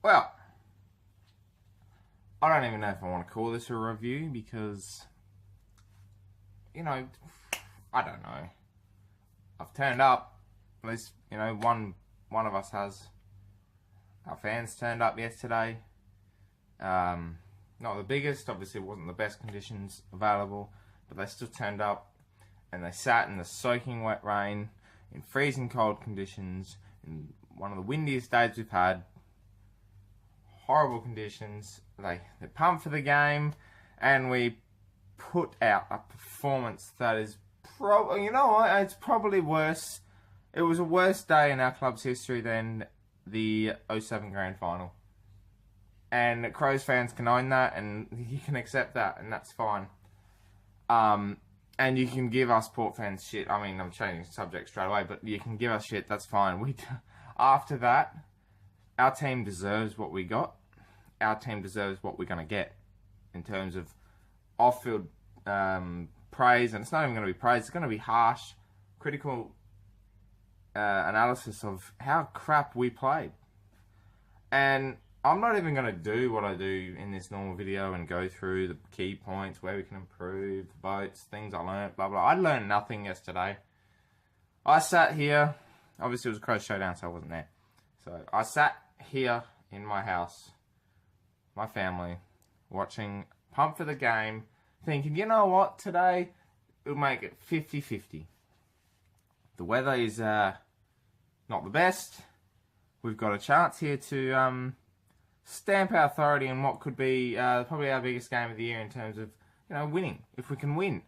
Well, I don't even know if I want to call this a review because, you know, I don't know. I've turned up. At least, you know, one of us has. Our fans turned up yesterday. Not the biggest, obviously it wasn't the best conditions available, but they still turned up and they sat in the soaking wet rain, in freezing cold conditions, in one of the windiest days we've had. Horrible conditions. They pumped for the game, and we put out a performance that is probably, you know what, it's probably worse. It was a worse day in our club's history than the 07 Grand Final. And Crows fans can own that, and you can accept that, and that's fine. And you can give us Port fans shit. I mean, I'm changing the subject straight away, but you can give us shit, that's fine. After that, our team deserves what we got. Our team deserves what we're going to get in terms of off-field praise, and it's not even going to be praise, it's going to be harsh, critical analysis of how crap we played. And I'm not even going to do what I do in this normal video and go through the key points, where we can improve, the votes, things I learned, blah, blah. I learned nothing yesterday. I sat here, obviously it was a Crows Showdown, so I wasn't there. So I sat here in my house, my family, watching Pump for the Game, thinking, you know what, today we'll make it 50-50. The weather is not the best. We've got a chance here to stamp our authority in what could be probably our biggest game of the year in terms of, you know, winning, if we can win.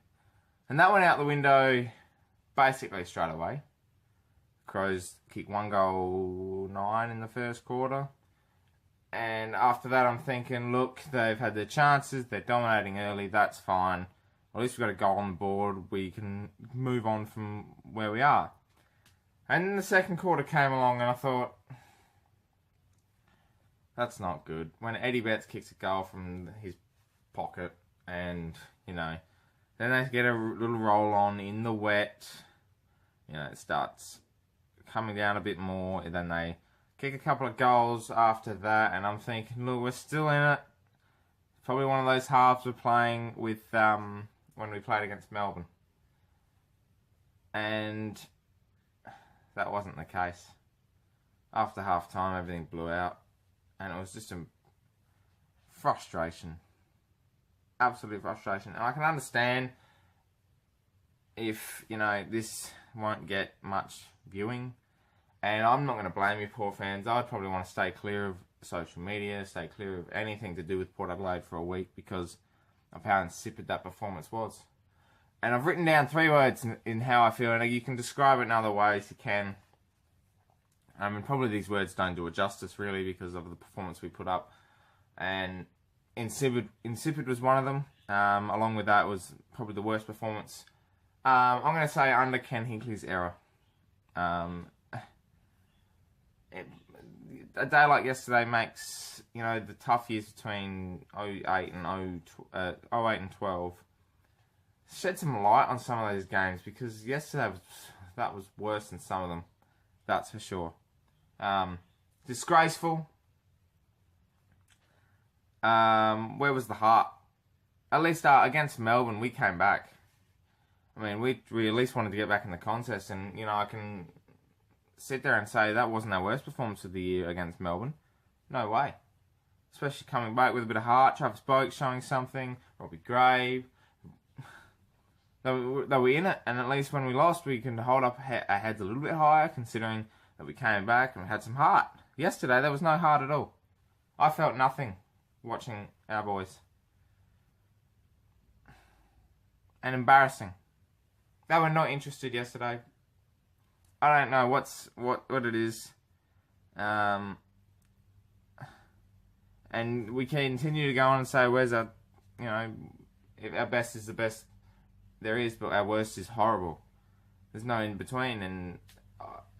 And that went out the window basically straight away. Crows kicked 1-9 in the first quarter. And after that, I'm thinking, look, they've had their chances, they're dominating early, that's fine. At least we've got a goal on the board, we can move on from where we are. And then the second quarter came along and I thought, that's not good. When Eddie Betts kicks a goal from his pocket and, you know, then they get a little roll on in the wet, you know, it starts coming down a bit more, and then they kick a couple of goals after that, and I'm thinking, look, we're still in it. Probably one of those halves we're playing with when we played against Melbourne. And that wasn't the case. After half time, everything blew out, and it was just a frustration. Absolute frustration. And I can understand if, you know, this won't get much viewing. And I'm not going to blame you, Port fans. I'd probably want to stay clear of social media, stay clear of anything to do with Port Adelaide for a week because of how insipid that performance was. And I've written down 3 words in how I feel, and you can describe it in other ways, you can. I mean, probably these words don't do it justice, really, because of the performance we put up. And insipid was one of them. Along with that was probably the worst performance. I'm going to say under Ken Hinkley's era. A day like yesterday makes, you know, the tough years between 08 and 12 shed some light on some of those games, because yesterday that was worse than some of them, that's for sure. Disgraceful. Where was the heart? At least against Melbourne, we came back. I mean, we at least wanted to get back in the contest, and, you know, I can sit there and say that wasn't our worst performance of the year against Melbourne. No way. Especially coming back with a bit of heart. Travis Boak showing something. Robbie Grave. They were in it, and at least when we lost, we can hold up our heads a little bit higher, considering that we came back and we had some heart. Yesterday, there was no heart at all. I felt nothing watching our boys. And embarrassing. They were not interested yesterday. I don't know what it is. And we continue to go on and say, where's our, you know, if our best is the best there is, but our worst is horrible. There's no in between, and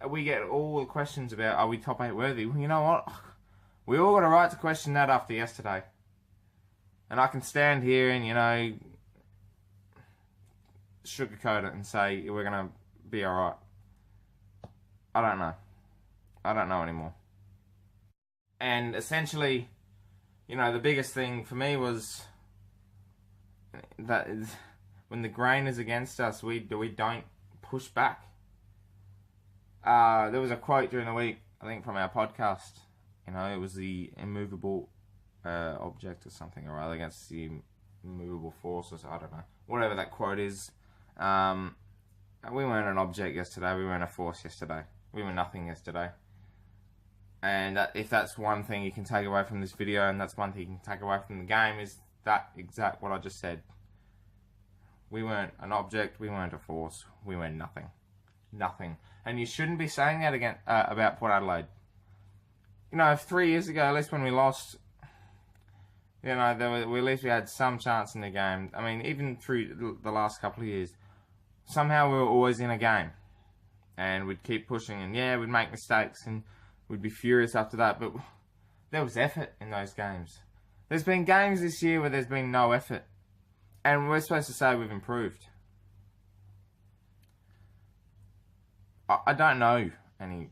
we get all the questions about, are we top 8 worthy? Well, you know what? We all got a right to question that after yesterday. And I can stand here and, you know, sugarcoat it and say we're going to be alright. I don't know. I don't know anymore. And essentially, you know, the biggest thing for me was that when the grain is against us, we don't push back. There was a quote during the week, I think, from our podcast. You know, it was the immovable object or something or other against the immovable forces. I don't know. Whatever that quote is. We weren't an object yesterday. We weren't a force yesterday. We were nothing yesterday. And if that's one thing you can take away from this video, and that's one thing you can take away from the game, is that exact what I just said. We weren't an object. We weren't a force. We were nothing. Nothing. And you shouldn't be saying that again about Port Adelaide. You know, 3 years ago, at least when we lost, you know, at least we had some chance in the game. I mean, even through the last couple of years, somehow we were always in a game. And we'd keep pushing, and yeah, we'd make mistakes, and we'd be furious after that, but there was effort in those games. There's been games this year where there's been no effort, and we're supposed to say we've improved. I don't know any.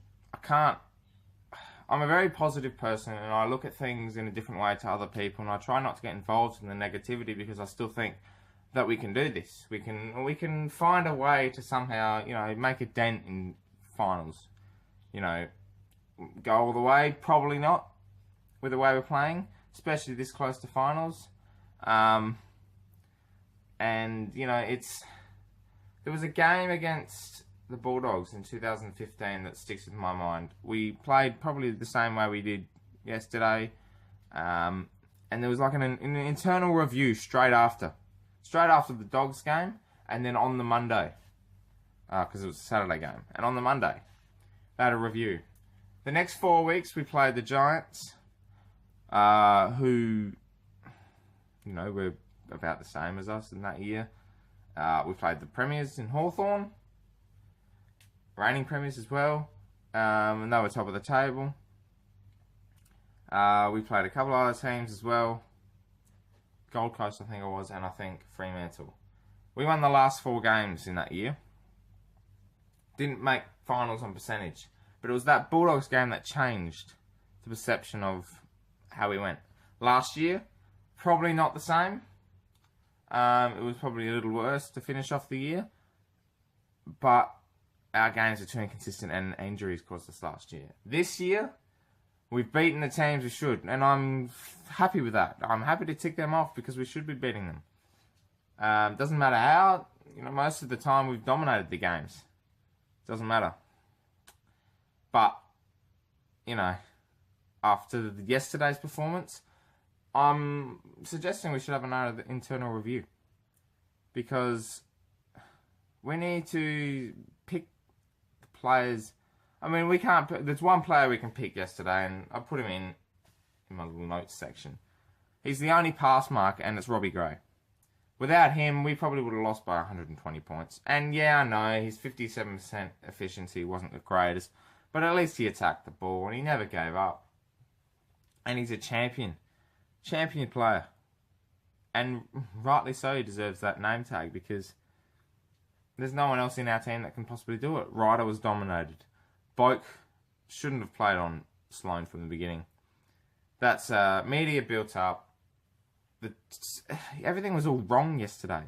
I'm a very positive person, and I look at things in a different way to other people, and I try not to get involved in the negativity, because I still think that we can do this. We can find a way to somehow, you know, make a dent in finals. You know, go all the way, probably not, with the way we're playing, especially this close to finals. And, you know, there was a game against the Bulldogs in 2015 that sticks in my mind. We played probably the same way we did yesterday, and there was like an internal review straight after the Dogs game, and then on the Monday, because it was a Saturday game, and on the Monday they had a review. The next 4 weeks we played the Giants, who, you know, were about the same as us in that year. We played the Premiers in Hawthorn, reigning Premiers as well, and they were top of the table. We played a couple of other teams as well. Gold Coast, I think it was, and I think Fremantle. We won the last 4 games in that year. Didn't make finals on percentage. But it was that Bulldogs game that changed the perception of how we went. Last year, probably not the same. It was probably a little worse to finish off the year. But our games are too inconsistent, and injuries caused us last year. This year, we've beaten the teams we should, and I'm happy with that. I'm happy to tick them off, because we should be beating them. Doesn't matter how. You know, most of the time we've dominated the games. Doesn't matter. But, you know, after yesterday's performance, I'm suggesting we should have another internal review, because we need to pick the players. I mean, we can't. There's one player we can pick yesterday, and I put him in my little notes section. He's the only pass mark, and it's Robbie Gray. Without him, we probably would have lost by 120 points. And yeah, I know his 57% efficiency wasn't the greatest, but at least he attacked the ball, and he never gave up. And he's a champion player, and rightly so. He deserves that name tag, because there's no one else in our team that can possibly do it. Ryder was dominated. Boak shouldn't have played on Sloane from the beginning. That's media built up. Everything was all wrong yesterday.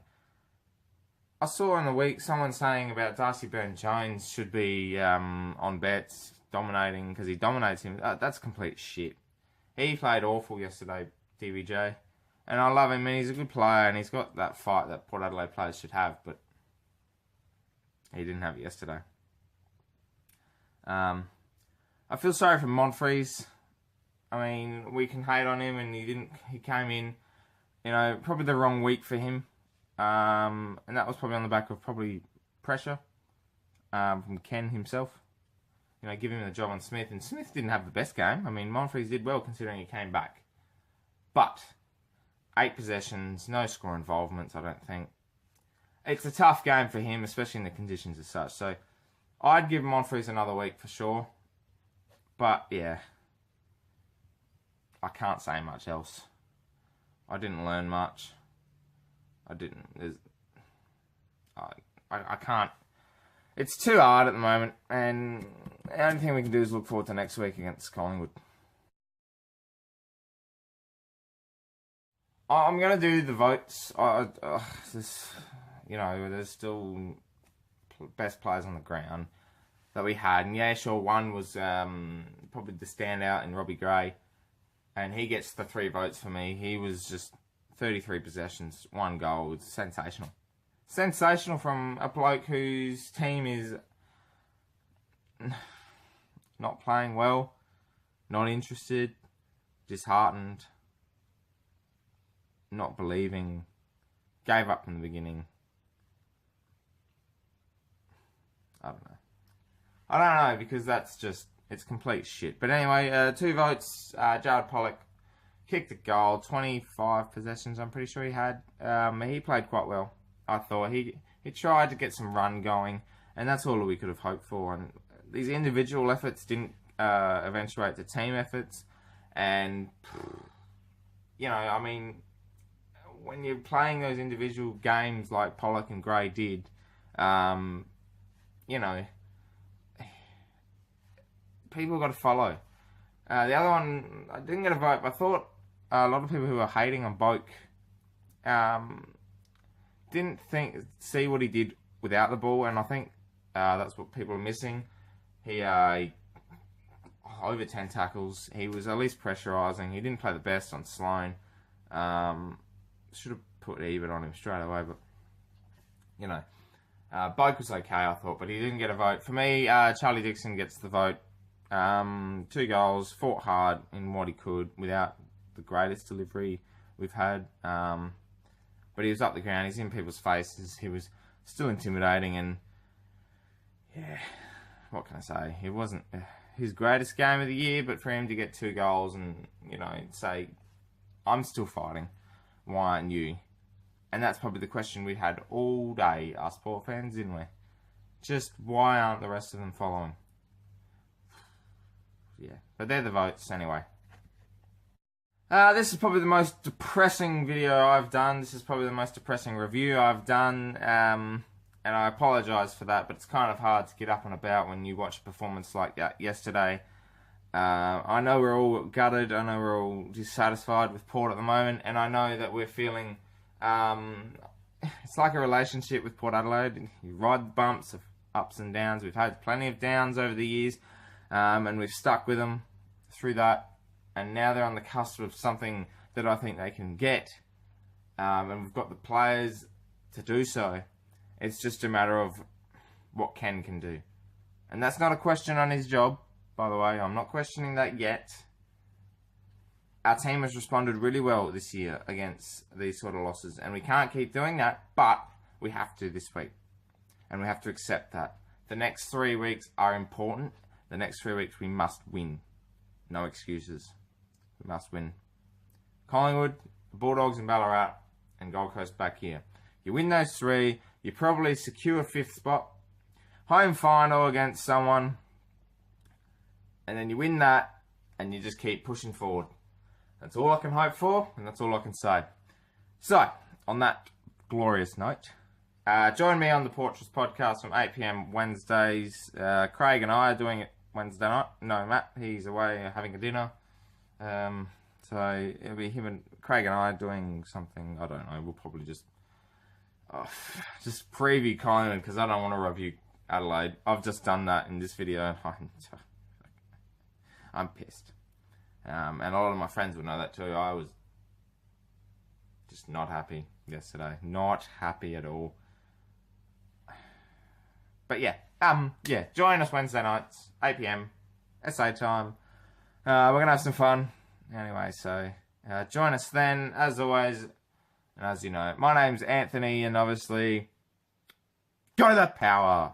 I saw in the week someone saying about Darcy Byrne-Jones should be on bets, dominating, because he dominates him. That's complete shit. He played awful yesterday, DBJ. And I love him, and he's a good player, and he's got that fight that Port Adelaide players should have, but he didn't have it yesterday. I feel sorry for Monfries. I mean, we can hate on him, and he came in, you know, probably the wrong week for him. And that was probably on the back of probably pressure from Ken himself. You know, giving him the job on Smith, and Smith didn't have the best game. I mean, Monfries did well considering he came back. But 8 possessions, no score involvements, I don't think. It's a tough game for him, especially in the conditions as such. So I'd give Monfries another week for sure. But yeah, I can't say much else. I didn't learn much. I can't. It's too hard at the moment, and the only thing we can do is look forward to next week against Collingwood. I'm going to do the votes. There's still best players on the ground that we had. And yeah, sure, one was probably the standout in Robbie Gray. And he gets the 3 votes for me. He was just 33 possessions, 1 goal. It's sensational. Sensational from a bloke whose team is not playing well, not interested, disheartened, not believing, gave up in the beginning. I don't know, because that's just, it's complete shit. But anyway, 2 votes. Jared Pollock kicked a goal, 25 possessions I'm pretty sure he had. He played quite well, I thought. He tried to get some run going, and that's all we could have hoped for. And these individual efforts didn't eventuate to team efforts. And, I mean, when you're playing those individual games like Pollock and Gray did, people got to follow. The other one, I didn't get a vote, but I thought a lot of people who were hating on Boak didn't see what he did without the ball, and I think that's what people are missing. He over 10 tackles. He was at least pressurising. He didn't play the best on Sloane. Should have put even on him straight away, but Boak was okay, I thought, but he didn't get a vote. For me, Charlie Dixon gets the vote. 2 goals, fought hard in what he could without the greatest delivery we've had. But he was up the ground, he's in people's faces, he was still intimidating, and yeah, what can I say? It wasn't his greatest game of the year, but for him to get 2 goals and, say, I'm still fighting, why aren't you? And that's probably the question we had all day, us Port fans, didn't we? Just, why aren't the rest of them following? Yeah, but they're the votes anyway. This is probably the most depressing video I've done. This is probably the most depressing review I've done. And I apologise for that, but it's kind of hard to get up and about when you watch a performance like that yesterday. I know we're all gutted. I know we're all dissatisfied with Port at the moment. And I know that we're feeling... it's like a relationship with Port Adelaide. You ride the bumps of ups and downs. We've had plenty of downs over the years. And we've stuck with them through that. And now they're on the cusp of something that I think they can get. And we've got the players to do so. It's just a matter of what Ken can do. And that's not a question on his job, by the way. I'm not questioning that yet. Our team has responded really well this year against these sort of losses. And we can't keep doing that, but we have to this week. And we have to accept that. The next 3 weeks are important. The next 3 weeks we must win. No excuses. We must win. Collingwood, the Bulldogs in Ballarat, and Gold Coast back here. You win those 3, you probably secure 5th spot. Home final against someone. And then you win that, and you just keep pushing forward. That's all I can hope for, and that's all I can say. So, on that glorious note, join me on the Portraits podcast from 8 PM Wednesdays. Craig and I are doing it Wednesday night. No, Matt, he's away having a dinner. So it'll be him and Craig and I doing something. I don't know. We'll probably just preview Collingwood because I don't want to review Adelaide. I've just done that in this video, and I'm pissed. And a lot of my friends would know that too. I was just not happy yesterday. Not happy at all. But yeah, join us Wednesday nights, 8 PM, SA time. We're going to have some fun. Anyway, so join us then, as always. And as you know, my name's Anthony, and obviously, go ThePear!